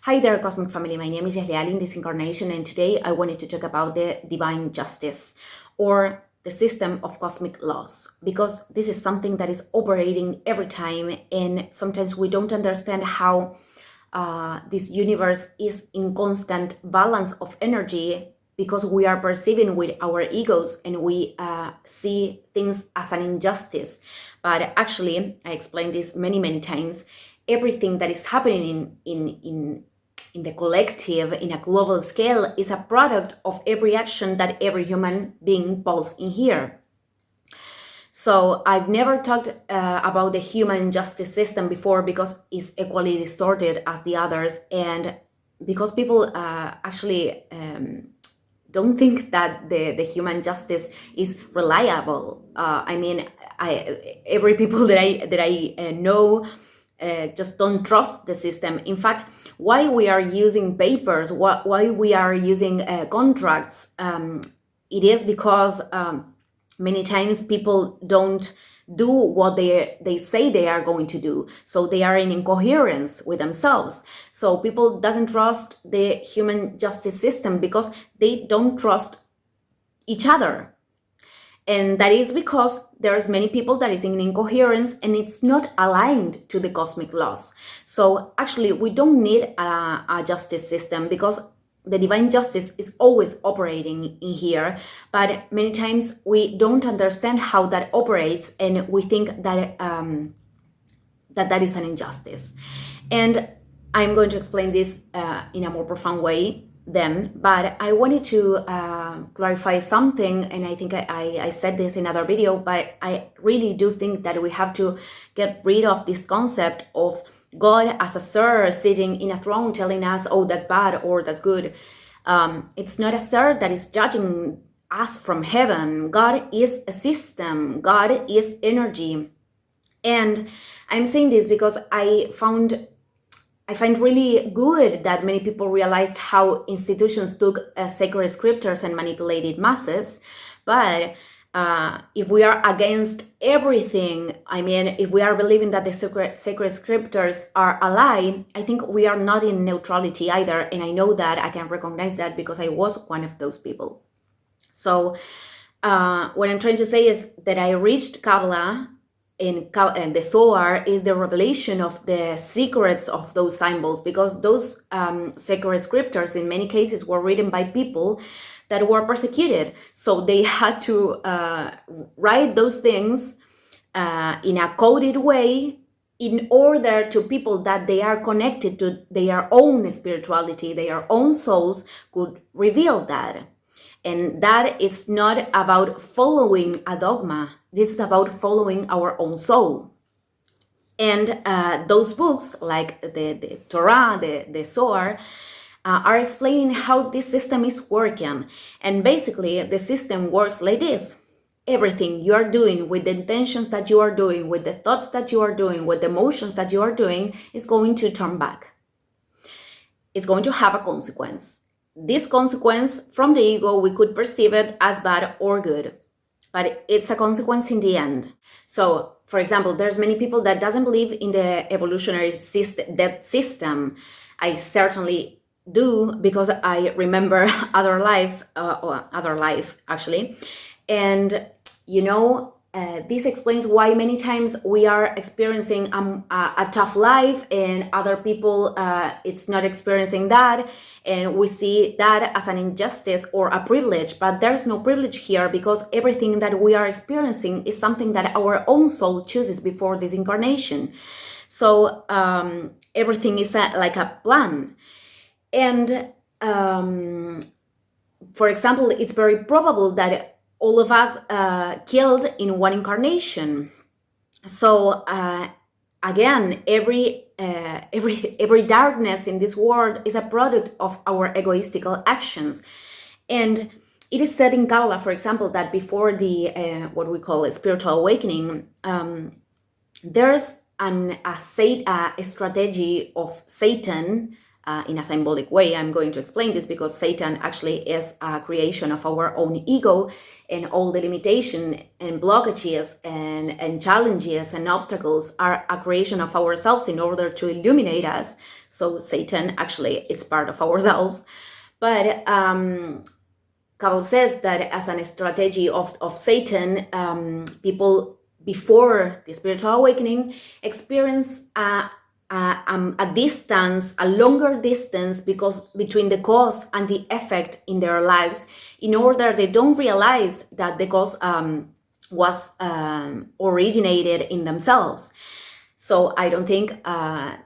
Hi there, Cosmic Family. My name is Yahliali in this incarnation, and today I wanted to talk about the divine justice or the system of cosmic laws because this is something that is operating every time, and sometimes we don't understand how this universe is in constant balance of energy because we are perceiving with our egos and we see things as an injustice. But actually, I explained this many times. Everything that is happening in the collective, in a global scale, is a product of every action that every human being pulls in here. So I've never talked about the human justice system before because it's equally distorted as the others, and because people actually don't think that the human justice is reliable. Every people that I know just don't trust the system. In fact, why we are using papers, why we are using contracts, it is because many times people don't do what they say they are going to do, so they are in incoherence with themselves. So people doesn't trust the human justice system because they don't trust each other, and that is because there's many people that is in incoherence and it's not aligned to the cosmic laws. So actually we don't need a justice system because the divine justice is always operating in here, but many times we don't understand how that operates and we think that that is an injustice. And I'm going to explain this in a more profound way then, but I wanted to clarify something, and I think I said this in another video, but I really do think that we have to get rid of this concept of God as a sir sitting in a throne telling us, oh, that's bad or that's good. It's not a sir that is judging us from heaven. God is a system. God is energy. And I'm saying this because I find really good that many people realized how institutions took sacred scriptures and manipulated masses. But if we are against everything, if we are believing that the sacred scriptures are a lie, I think we are not in neutrality either. And I know that, I can recognize that because I was one of those people. So what I'm trying to say is that I reached Kabbalah, and the Zohar is the revelation of the secrets of those symbols, because those sacred scriptures in many cases were written by people that were persecuted. So they had to write those things in a coded way in order to people that they are connected to their own spirituality, their own souls could reveal that. And that is not about following a dogma. This is about following our own soul. And those books, like the Torah, the Zohar, are explaining how this system is working. And basically, the system works like this. Everything you are doing, with the intentions that you are doing, with the thoughts that you are doing, with the emotions that you are doing, is going to turn back. It's going to have a consequence. This consequence from the ego, we could perceive it as bad or good, but it's a consequence in the end. So, for example, there's many people that doesn't believe in the evolutionary system, that system. I certainly do, because I remember other lives, or other life actually. And this explains why many times we are experiencing a tough life and other people it's not experiencing that, and we see that as an injustice or a privilege. But there's no privilege here, because everything that we are experiencing is something that our own soul chooses before this incarnation. So everything is like a plan. And for example, it's very probable that all of us killed in one incarnation. So again, every darkness in this world is a product of our egoistical actions. And it is said in Kabbalah, for example, that before the what we call a spiritual awakening, there's a strategy of Satan in a symbolic way. I'm going to explain this because Satan actually is a creation of our own ego, and all the limitation and blockages and challenges and obstacles are a creation of ourselves in order to illuminate us. So Satan actually, it's part of ourselves. But Cabell says that as a strategy of Satan, people before the spiritual awakening experience a distance, a longer distance, because between the cause and the effect in their lives, in order they don't realize that the cause was originated in themselves. So I don't think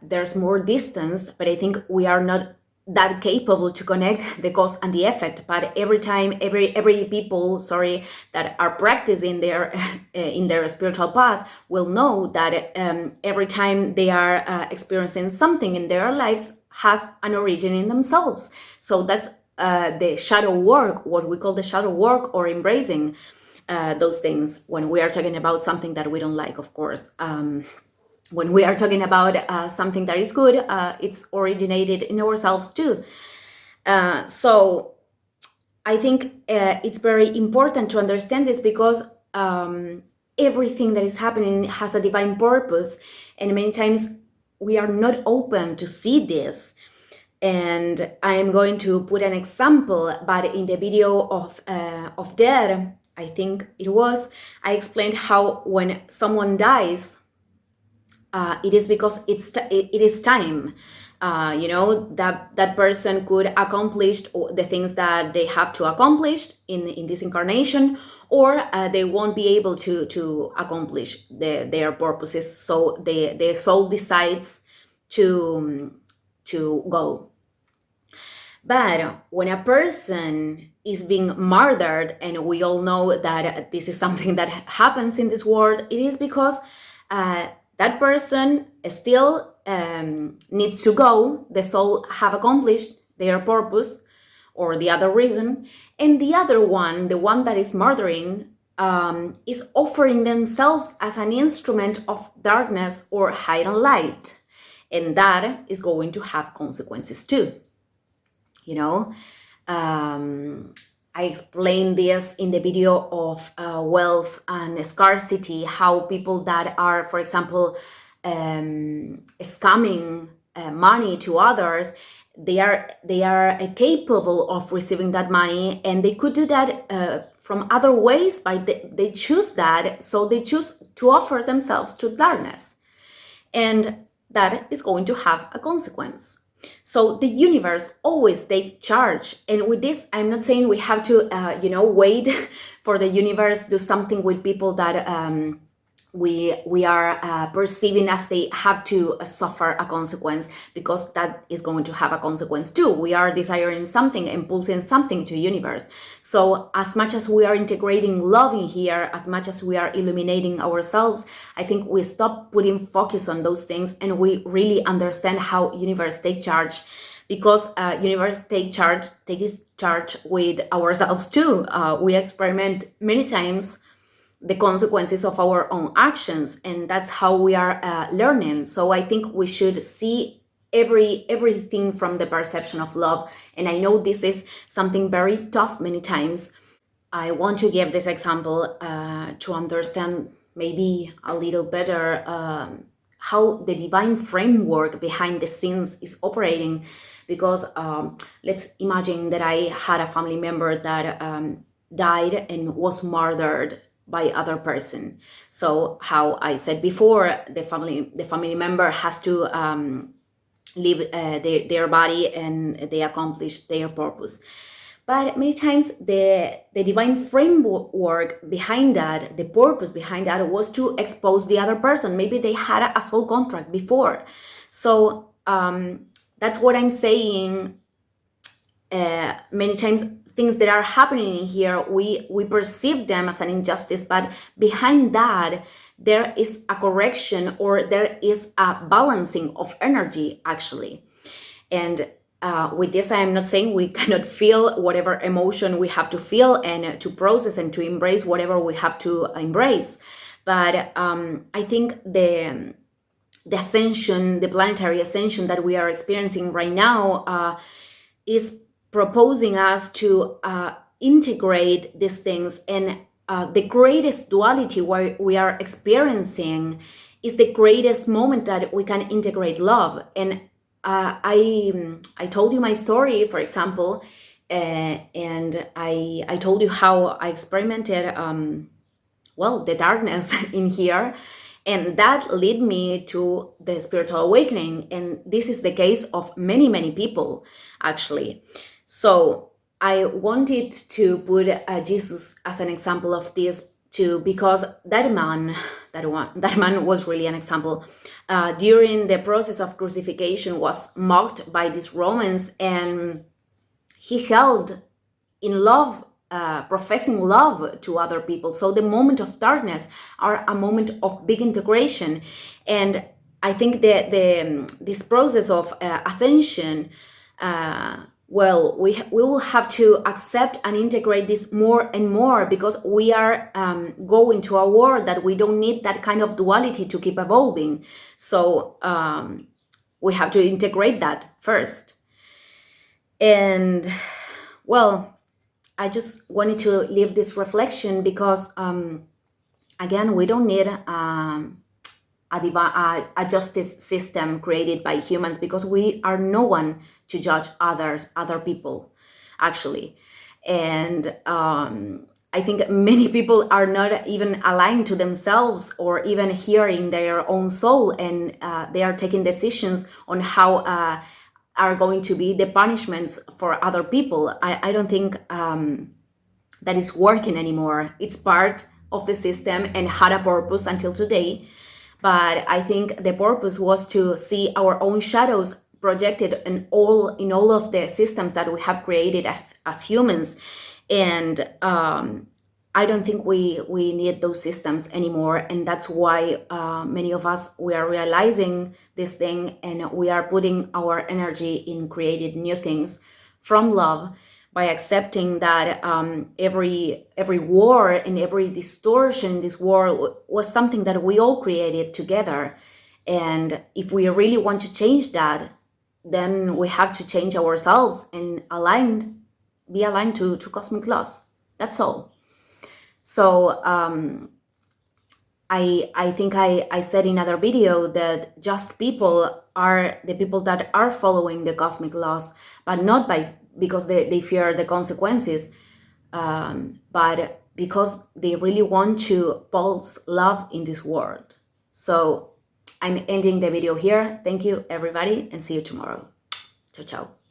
there's more distance, but I think we are not that capable to connect the cause and the effect. But every time, every people, that are practicing their in their spiritual path will know that every time they are experiencing something in their lives has an origin in themselves. So that's the shadow work, what we call the shadow work, or embracing those things when we are talking about something that we don't like, of course. When we are talking about something that is good, it's originated in ourselves too. So I think it's very important to understand this, because everything that is happening has a divine purpose, and many times we are not open to see this. And I am going to put an example, but in the video of Dead, I think it was, I explained how when someone dies, it is because it is time. That person could accomplish the things that they have to accomplish in this incarnation, or they won't be able to accomplish their purposes. So the soul decides to go. But when a person is being murdered, and we all know that this is something that happens in this world, it is because that person still needs to go. The soul have accomplished their purpose or the other reason, and the other one, the one that is murdering, is offering themselves as an instrument of darkness or hidden light, and that is going to have consequences too. I explained this in the video of wealth and scarcity, how people that are, for example, scamming money to others, they are capable of receiving that money, and they could do that from other ways, but they choose that, so they choose to offer themselves to darkness, and that is going to have a consequence. So the universe always takes charge. And with this, I'm not saying we have to, wait for the universe do something with people that we are perceiving as they have to suffer a consequence, because that is going to have a consequence too. We are desiring something, impulsing something to the universe. So as much as we are integrating love in here, as much as we are illuminating ourselves, I think we stop putting focus on those things, and we really understand how universe take charge, because universe takes charge with ourselves too. We experiment many times the consequences of our own actions, and that's how we are learning. So I think we should see everything from the perception of love. And I know this is something very tough many times. I want to give this example to understand maybe a little better how the divine framework behind the scenes is operating. Because let's imagine that I had a family member that died and was murdered by other person. So how I said before, the family member has to leave their body, and they accomplish their purpose. But many times the divine framework behind that, the purpose behind that, was to expose the other person. Maybe they had a soul contract before. So that's what I'm saying. Many times things that are happening here, we perceive them as an injustice, but behind that there is a correction, or there is a balancing of energy actually. And with this, I am not saying we cannot feel whatever emotion we have to feel, and to process and to embrace whatever we have to embrace. But I think the ascension, the planetary ascension that we are experiencing right now, is proposing us to integrate these things. And the greatest duality we are experiencing is the greatest moment that we can integrate love. And I told you my story, for example, and I told you how I experimented, the darkness in here. And that led me to the spiritual awakening. And this is the case of many, many people, actually. So I wanted to put Jesus as an example of this too, because that man was really an example. During the process of crucifixion, was mocked by these Romans, and he held in love, professing love to other people. So the moment of darkness are a moment of big integration. And I think that this process of ascension, we will have to accept and integrate this more and more, because we are going to a world that we don't need that kind of duality to keep evolving. So we have to integrate that first. And I just wanted to leave this reflection because, again, we don't need a justice system created by humans, because we are no one to judge other people, actually. And I think many people are not even aligned to themselves or even hearing their own soul, and they are taking decisions on how are going to be the punishments for other people. I don't think that is working anymore. It's part of the system and had a purpose until today. But I think the purpose was to see our own shadows projected in all of the systems that we have created as humans. And I don't think we need those systems anymore. And that's why many of us, we are realizing this thing, and we are putting our energy in creating new things from love, by accepting that every war and every distortion in this world was something that we all created together. And if we really want to change that, then we have to change ourselves and be aligned to cosmic laws. That's all. So I think I said in another video that just people are the people that are following the cosmic laws, but not because they fear the consequences, but because they really want to pulse love in this world. So I'm ending the video here. Thank you, everybody, and see you tomorrow. Ciao, ciao.